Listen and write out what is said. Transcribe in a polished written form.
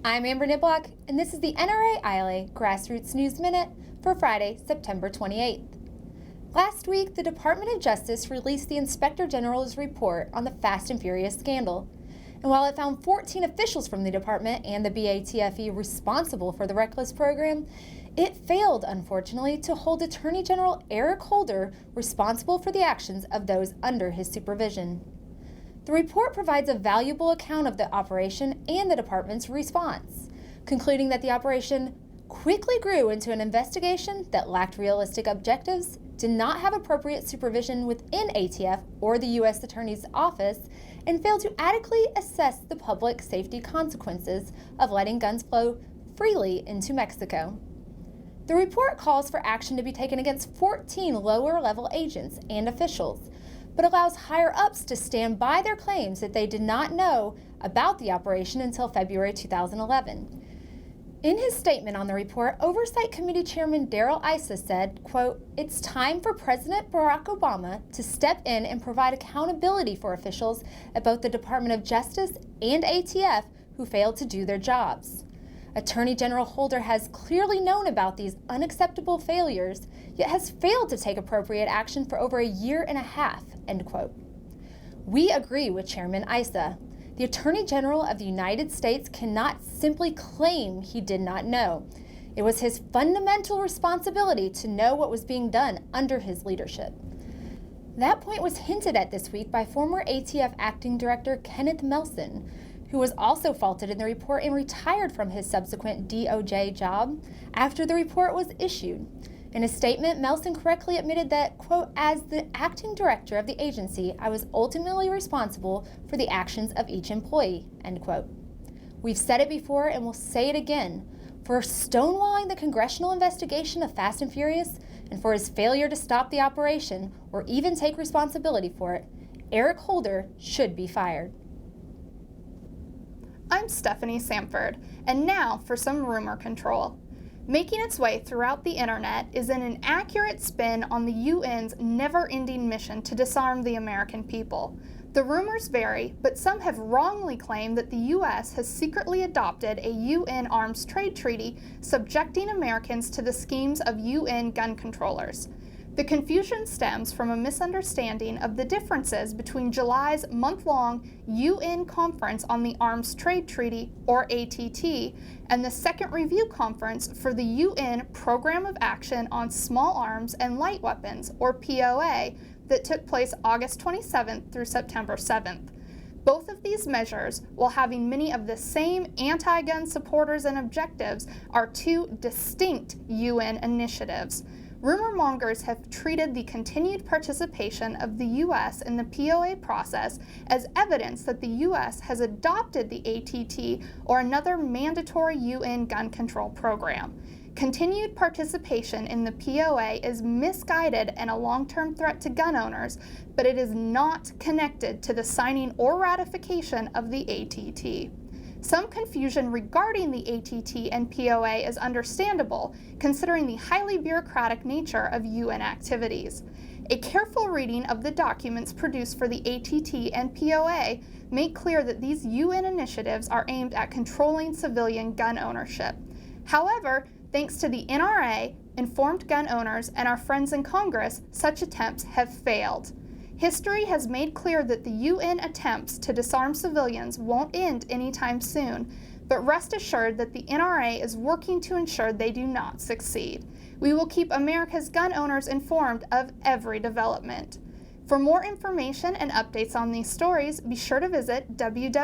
I'm Amber Niblock, and this is the NRA-ILA Grassroots News Minute for Friday, September 28th. Last week, the Department of Justice released the Inspector General's report on the Fast and Furious scandal. And while it found 14 officials from the department and the BATFE responsible for the reckless program, it failed, unfortunately, to hold Attorney General Eric Holder responsible for the actions of those under his supervision. The report provides a valuable account of the operation and the department's response, concluding that the operation quickly grew into an investigation that lacked realistic objectives, did not have appropriate supervision within ATF or the U.S. Attorney's Office, and failed to adequately assess the public safety consequences of letting guns flow freely into Mexico. The report calls for action to be taken against 14 lower-level agents and officials, but allows higher-ups to stand by their claims that they did not know about the operation until February 2011. In his statement on the report, Oversight Committee Chairman Darrell Issa said, quote, "It's time for President Barack Obama to step in and provide accountability for officials at both the Department of Justice and ATF who failed to do their jobs. Attorney General Holder has clearly known about these unacceptable failures, yet has failed to take appropriate action for over a year and a half," end quote. We agree with Chairman Issa. The Attorney General of the United States cannot simply claim he did not know. It was his fundamental responsibility to know what was being done under his leadership. That point was hinted at this week by former ATF Acting Director Kenneth Melson, who was also faulted in the report and retired from his subsequent DOJ job after the report was issued. In a statement, Melson correctly admitted that, quote, "As the acting director of the agency, I was ultimately responsible for the actions of each employee," end quote. We've said it before and we'll say it again. For stonewalling the congressional investigation of Fast and Furious and for his failure to stop the operation or even take responsibility for it, Eric Holder should be fired. I'm Stephanie Samford, and now for some rumor control. Making its way throughout the internet is an inaccurate spin on the UN's never-ending mission to disarm the American people. The rumors vary, but some have wrongly claimed that the U.S. has secretly adopted a UN arms trade treaty subjecting Americans to the schemes of UN gun controllers. The confusion stems from a misunderstanding of the differences between July's month-long UN Conference on the Arms Trade Treaty, or ATT, and the Second Review Conference for the UN Program of Action on Small Arms and Light Weapons, or POA, that took place August 27th through September 7th. Both of these measures, while having many of the same anti-gun supporters and objectives, are two distinct UN initiatives. Rumor mongers have treated the continued participation of the U.S. in the POA process as evidence that the U.S. has adopted the ATT or another mandatory UN gun control program. Continued participation in the POA is misguided and a long-term threat to gun owners, but it is not connected to the signing or ratification of the ATT. Some confusion regarding the ATT and POA is understandable, considering the highly bureaucratic nature of UN activities. A careful reading of the documents produced for the ATT and POA make clear that these UN initiatives are aimed at controlling civilian gun ownership. However, thanks to the NRA, informed gun owners, and our friends in Congress, such attempts have failed. History has made clear that the UN attempts to disarm civilians won't end anytime soon, but rest assured that the NRA is working to ensure they do not succeed. We will keep America's gun owners informed of every development. For more information and updates on these stories, be sure to visit www.nraila.org.